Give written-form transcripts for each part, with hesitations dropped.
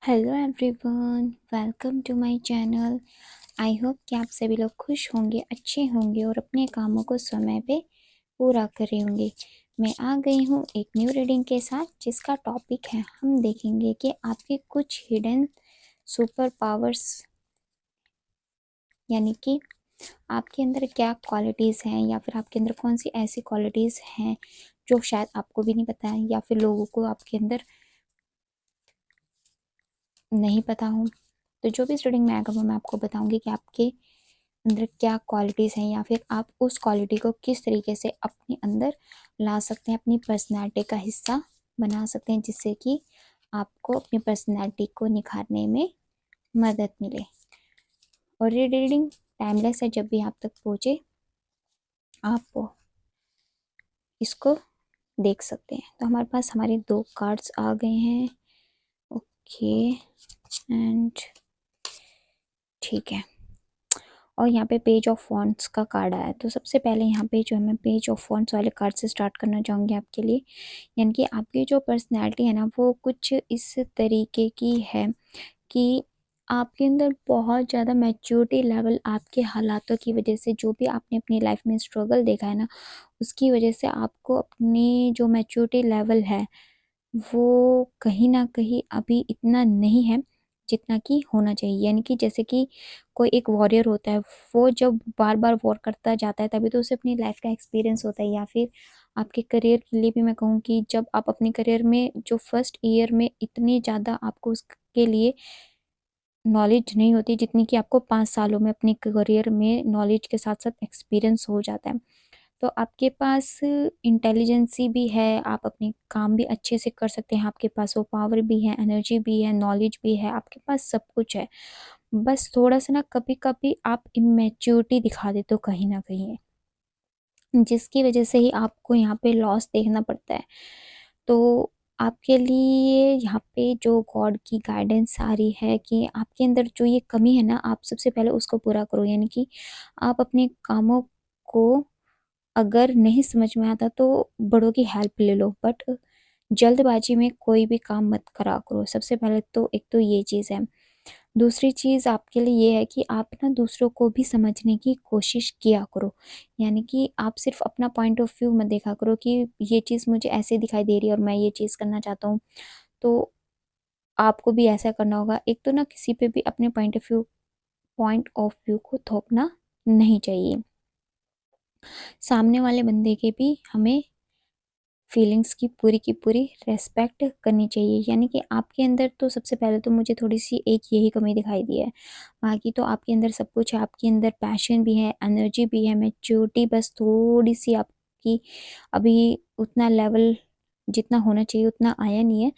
Hello everyone, welcome to my channel. I hope कि आप सभी लोग खुश होंगे, अच्छे होंगे और अपने कामों को समय पे पूरा कर रहे होंगे। मैं आ गई हूँ एक न्यू रीडिंग के साथ, जिसका टॉपिक है हम देखेंगे कि आपके कुछ हिडन सुपर पावर्स, यानी कि आपके अंदर क्या क्वालिटीज़ हैं या फिर आपके अंदर कौन सी ऐसी क्वालिटीज़ हैं जो शायद आपको भी नहीं पता है या फिर लोगों को आपके अंदर नहीं पता हो। तो जो भी इस रीडिंग में आएगा वो मैं आपको बताऊंगी कि आपके अंदर क्या क्वालिटीज़ हैं या फिर आप उस क्वालिटी को किस तरीके से अपने अंदर ला सकते हैं, अपनी पर्सनैलिटी का हिस्सा बना सकते हैं, जिससे कि आपको अपनी पर्सनैलिटी को निखारने में मदद मिले। और ये रीडिंग टाइमलेस है, जब भी आप तक पहुँचे आप इसको देख सकते हैं। तो हमारे पास हमारे 2 कार्ड्स आ गए हैं। ओके, एंड ठीक है। और यहाँ पे पेज ऑफ वॉन्ड्स का कार्ड आया है। तो सबसे पहले यहाँ पे जो है मैं पेज ऑफ वॉन्ड्स वाले कार्ड से स्टार्ट करना चाहूँगी आपके लिए। यानी कि आपकी जो पर्सनैलिटी है ना, वो कुछ इस तरीके की है कि आपके अंदर बहुत ज़्यादा मैच्योरिटी लेवल, आपके हालातों की वजह से, जो भी आपने अपनी लाइफ में स्ट्रगल देखा है ना, उसकी वजह से आपको अपनी जो मैच्योरिटी लेवल है वो कहीं न कहीं अभी इतना नहीं है जितना कि होना चाहिए। यानी कि जैसे कि कोई एक वॉरियर होता है, वो जब बार-बार वॉर करता जाता है तभी तो उसे अपनी लाइफ का एक्सपीरियंस होता है। या फिर आपके करियर के लिए भी मैं कहूँ कि जब आप अपने करियर में जो फर्स्ट ईयर में इतनी ज़्यादा आपको उसके लिए नॉलेज नहीं होती जितनी कि आपको 5 सालों में अपने करियर में नॉलेज के साथ-साथ एक्सपीरियंस हो जाता है। तो आपके पास इंटेलिजेंसी भी है, आप अपने काम भी अच्छे से कर सकते हैं, आपके पास वो पावर भी है, एनर्जी भी है, नॉलेज भी है, आपके पास सब कुछ है। बस थोड़ा-सा ना कभी-कभी आप इमैच्योरिटी दिखा देते हो कहीं न कहीं, जिसकी वजह से ही आपको यहाँ पे लॉस देखना पड़ता है। तो आपके लिए यहाँ पे जो गॉड की गाइडेंस आ रही है कि आपके अंदर जो ये कमी है ना, आप सबसे पहले उसको पूरा करो। यानी कि आप अपने कामों को, अगर नहीं समझ में आता तो बड़ों की हेल्प ले लो, बट जल्दबाजी में कोई भी काम मत करा करो। सबसे पहले तो एक तो ये चीज़ है। दूसरी चीज़ आपके लिए ये है कि आप ना दूसरों को भी समझने की कोशिश किया करो। यानी कि आप सिर्फ अपना पॉइंट ऑफ व्यू मत देखा करो कि ये चीज़ मुझे ऐसे दिखाई दे रही है और मैं ये चीज़ करना चाहता हूँ, तो आपको भी ऐसा करना होगा। एक तो ना किसी पे भी अपने पॉइंट ऑफ व्यू को थोपना नहीं चाहिए। सामने वाले बंदे के भी हमें फीलिंग्स की पूरी रिस्पेक्ट करनी चाहिए। यानी कि आपके अंदर तो सबसे पहले तो मुझे थोड़ी-सी एक यही कमी दिखाई दी है। बाकी तो आपके अंदर सब कुछ है, आपके अंदर पैशन भी है, एनर्जी भी है, मैच्योरिटी बस थोड़ी-सी आपकी अभी उतना लेवल जितना होना चाहिए उतना आया नहीं है,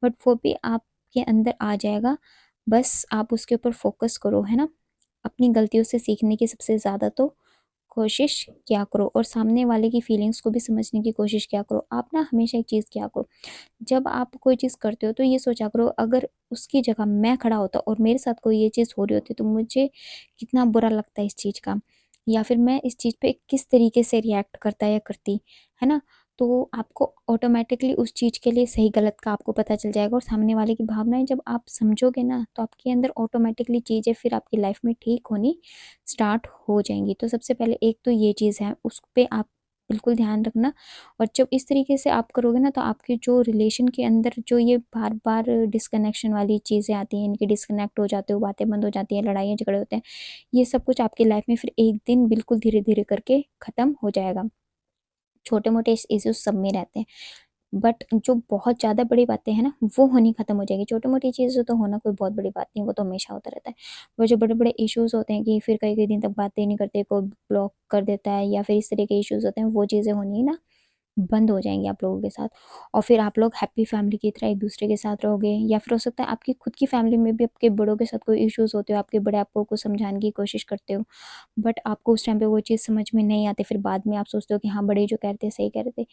बट वो भी आपके अंदर आ जाएगा। बस आप उसके ऊपर फ़ोकस करो, है ना? अपनी गलतियों से सीखने की सबसे ज़्यादा तो कोशिश किया करो और सामने वाले की फीलिंग्स को भी समझने की कोशिश किया करो। आप ना हमेशा एक चीज़ किया करो, जब आप कोई चीज़ करते हो तो ये सोचा करो, अगर उसकी जगह मैं खड़ा होता और मेरे साथ कोई ये चीज़ हो रही होती तो मुझे कितना बुरा लगता है इस चीज़ का, या फिर मैं इस चीज़ पे किस तरीके से रिएक्ट करता या करती, है ना? तो आपको ऑटोमेटिकली उस चीज़ के लिए सही गलत का आपको पता चल जाएगा और सामने वाले की भावनाएँ जब आप समझोगे ना, तो आपके अंदर ऑटोमेटिकली चीज़ें फिर आपकी लाइफ में ठीक होनी स्टार्ट हो जाएँगी। तो सबसे पहले एक तो ये चीज़ है, उस पे आप बिल्कुल ध्यान रखना। और जब इस तरीके से आप करोगे ना, तो आपके जो रिलेशन के अंदर जो ये बार-बार डिस्कनेक्शन वाली चीज़ें आती हैं, इनके डिस्कनेक्ट हो जाते हो, बातें बंद हो जाती हैं, लड़ाइयाँ झगड़े होते हैं, ये सब कुछ आपकी लाइफ में फिर एक दिन बिल्कुल धीरे-धीरे करके ख़त्म हो जाएगा। छोटे-मोटे इश्यूज़ सब में रहते हैं, बट जो बहुत ज़्यादा बड़ी बातें हैं ना, वो होनी ख़त्म हो जाएगी। छोटी-मोटी चीज़ें तो होना कोई बहुत बड़ी बात नहीं, वो तो हमेशा होता रहता है। वो जो बड़े-बड़े इश्यूज़ होते हैं कि फिर कई-कई दिन तक बातें नहीं करते, कोई ब्लॉक कर देता है या फिर इस तरह के इश्यूज़ होते हैं, वो चीज़ें होनी ना बंद हो जाएँगी आप लोगों के साथ। और फिर आप लोग हैप्पी फैमिली की तरह एक-दूसरे के साथ रहोगे। या फिर हो सकता है आपकी खुद की फैमिली में भी आपके बड़ों के साथ कोई इश्यूज़ होते हो, आपके बड़े आपको कुछ समझाने की कोशिश करते हो, बट आपको उस टाइम पे वो चीज़ समझ में नहीं आती, फिर बाद में आप सोचते हो कि हाँ, बड़े जो कह रहे थे सही कह रहे थे।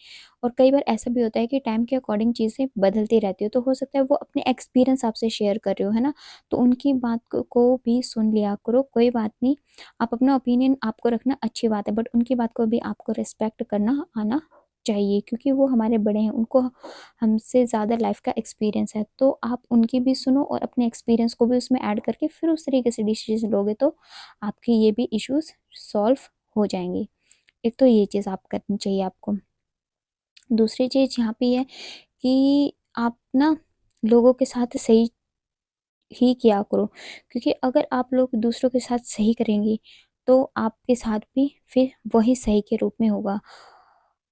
और कई बार ऐसा भी होता है कि टाइम के अकॉर्डिंग चीज़ें बदलती रहती है, तो हो सकता है वो अपने एक्सपीरियंस आपसे शेयर कर रहे हो, है ना? तो उनकी बात को भी सुन लिया करो, कोई बात नहीं। आप अपना ओपिनियन आपको रखना अच्छी बात है, बट उनकी बात को भी आपको रिस्पेक्ट करना आना चाहिए, क्योंकि वो हमारे बड़े हैं, उनको हमसे ज़्यादा लाइफ का एक्सपीरियंस है। तो आप उनकी भी सुनो और अपने एक्सपीरियंस को भी उसमें ऐड करके फिर उस तरीके से डिसीजन लोगे तो आपके ये भी इश्यूज सॉल्व हो जाएंगे। एक तो ये चीज़ आप करनी चाहिए आपको। दूसरी चीज़ यहाँ पे है कि आप ना लोगों के साथ सही ही किया करो, क्योंकि अगर आप लोग दूसरों के साथ सही करेंगे तो आपके साथ भी फिर वही सही के रूप में होगा।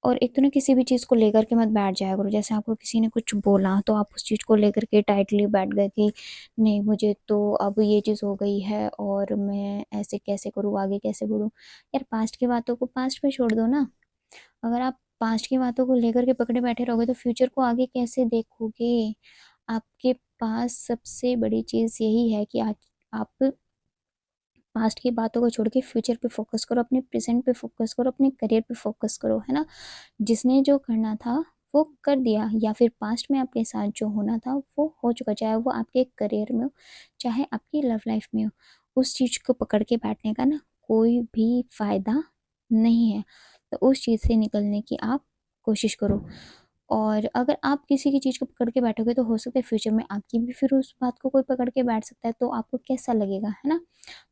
और एक तो ना किसी भी चीज़ को लेकर के मत बैठ जाया करो, जैसे आपको किसी ने कुछ बोला तो आप उस चीज़ को लेकर के टाइटली बैठ गए कि नहीं मुझे तो अब ये चीज़ हो गई है और मैं ऐसे कैसे करूँ, आगे कैसे बढ़ूँ। यार पास्ट की बातों को पास्ट में छोड़ दो ना। अगर आप पास्ट की बातों को लेकर के पकड़े बैठे रहोगे तो फ्यूचर को आगे कैसे देखोगे। आपके पास सबसे बड़ी चीज़ यही है कि आज आप पास्ट की बातों को छोड़ के फ्यूचर पे फोकस करो, अपने प्रेजेंट पे फोकस करो, अपने करियर पे फोकस करो, है ना। जिसने जो करना था वो कर दिया, या फिर पास्ट में आपके साथ जो होना था वो हो चुका, चाहे वो आपके करियर में हो चाहे आपकी लव लाइफ में हो। उस चीज़ को पकड़ के बैठने का ना कोई भी फायदा नहीं है। तो उस चीज़ से निकलने की आप कोशिश करो। और अगर आप किसी की चीज़ को पकड़ के बैठोगे तो हो सकता है फ्यूचर में आपकी भी फिर उस बात को कोई पकड़ के बैठ सकता है, तो आपको कैसा लगेगा, है ना।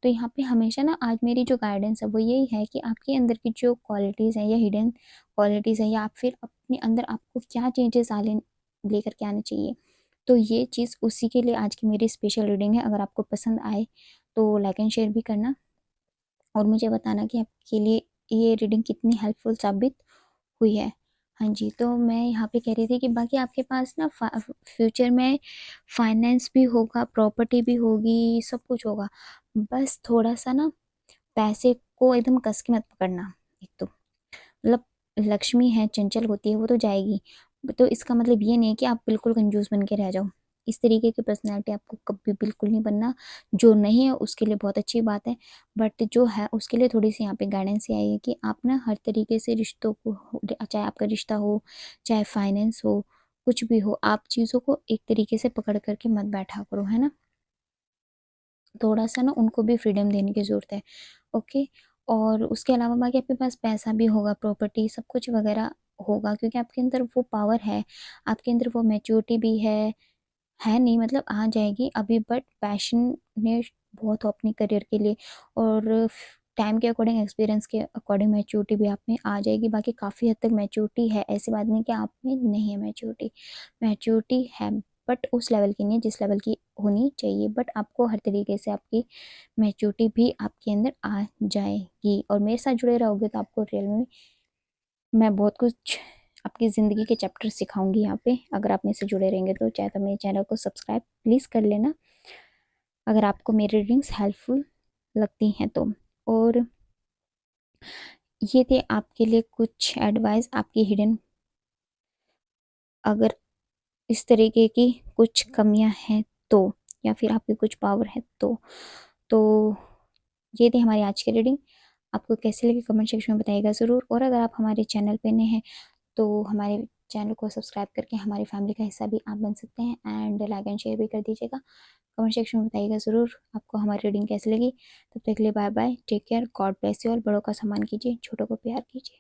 तो यहाँ पे हमेशा ना आज मेरी जो गाइडेंस है वो यही है कि आपके अंदर की जो क्वालिटीज़ हैं या हिडन क्वालिटीज़ हैं या फिर अपने अंदर आपको क्या चेंजेस आने लेकर के आने चाहिए, तो ये चीज़ उसी के लिए आज की मेरी स्पेशल रीडिंग है। अगर आपको पसंद आए तो लाइक एंड शेयर भी करना और मुझे बताना कि आपके लिए ये रीडिंग कितनी हेल्पफुल साबित हुई है। हाँ जी, तो मैं यहाँ पे कह रही थी कि बाकी आपके पास ना फ्यूचर में फाइनेंस भी होगा, प्रॉपर्टी भी होगी, सब कुछ होगा। बस थोड़ा-सा ना पैसे को एकदम कस के मत पकड़ना। एक तो मतलब लक्ष्मी है, चंचल होती है, वो तो जाएगी। तो इसका मतलब ये नहीं है कि आप बिल्कुल कंजूस बन के रह जाओ। इस तरीके की पर्सनैलिटी आपको कभी बिल्कुल नहीं बनना। जो नहीं है उसके लिए बहुत अच्छी बात है, बट जो है उसके लिए थोड़ी-सी यहाँ पे गाइडेंस ये आई है कि आप ना हर तरीके से रिश्तों को चाहे आपका रिश्ता हो, चाहे फाइनेंस हो, कुछ भी हो, आप चीज़ों को एक तरीके से पकड़ कर के मत बैठा करो, है ना? थोड़ा-सा ना उनको भी फ्रीडम देने की ज़रूरत है। ओके? और उसके अलावा बाकी आपके पास पैसा भी होगा, प्रॉपर्टी सब कुछ वग़ैरह होगा, क्योंकि आपके अंदर वो पावर है, आपके अंदर वो मैच्योरिटी भी है नहीं मतलब आ जाएगी अभी, बट पैशनेट बहुत हो अपने करियर के लिए और टाइम के अकॉर्डिंग, एक्सपीरियंस के अकॉर्डिंग मैच्योरिटी भी आप में आ जाएगी। बाकी काफ़ी हद तक मैच्योरिटी है, ऐसी बात नहीं कि आप में नहीं है मैच्योरिटी। मैच्योरिटी है बट उस लेवल की नहीं है जिस लेवल की होनी चाहिए, बट आपको हर तरीके से आपकी मैच्योरिटी भी आपके अंदर आ जाएगी। और मेरे साथ जुड़े रहोगे तो आपको रियल में मैं बहुत कुछ आपकी ज़िंदगी के चैप्टर सिखाऊंगी यहाँ पे, अगर आप मेरे से जुड़े रहेंगे तो। चाहे तो मेरे चैनल को सब्सक्राइब प्लीज़ कर लेना अगर आपको मेरी रीडिंग्स हेल्पफुल लगती हैं तो। और ये थे आपके लिए कुछ एडवाइस आपकी हिडन, अगर इस तरीके की कुछ कमियां हैं तो, या फिर आपकी कुछ पावर है तो ये थी हमारी आज की रीडिंग। आपको कैसी लगी कमेंट सेक्शन में बताइएगा ज़रूर। और अगर आप हमारे चैनल पे नए हैं तो हमारे चैनल को सब्सक्राइब करके हमारी फैमिली का हिस्सा भी आप बन सकते हैं, एंड लाइक एंड शेयर भी कर दीजिएगा। कमेंट सेक्शन में बताइएगा ज़रूर आपको हमारी रीडिंग कैसी लगी। तब तक के लिए bye bye, take care, God bless you all. बड़ों का सम्मान कीजिए, छोटों को प्यार कीजिए।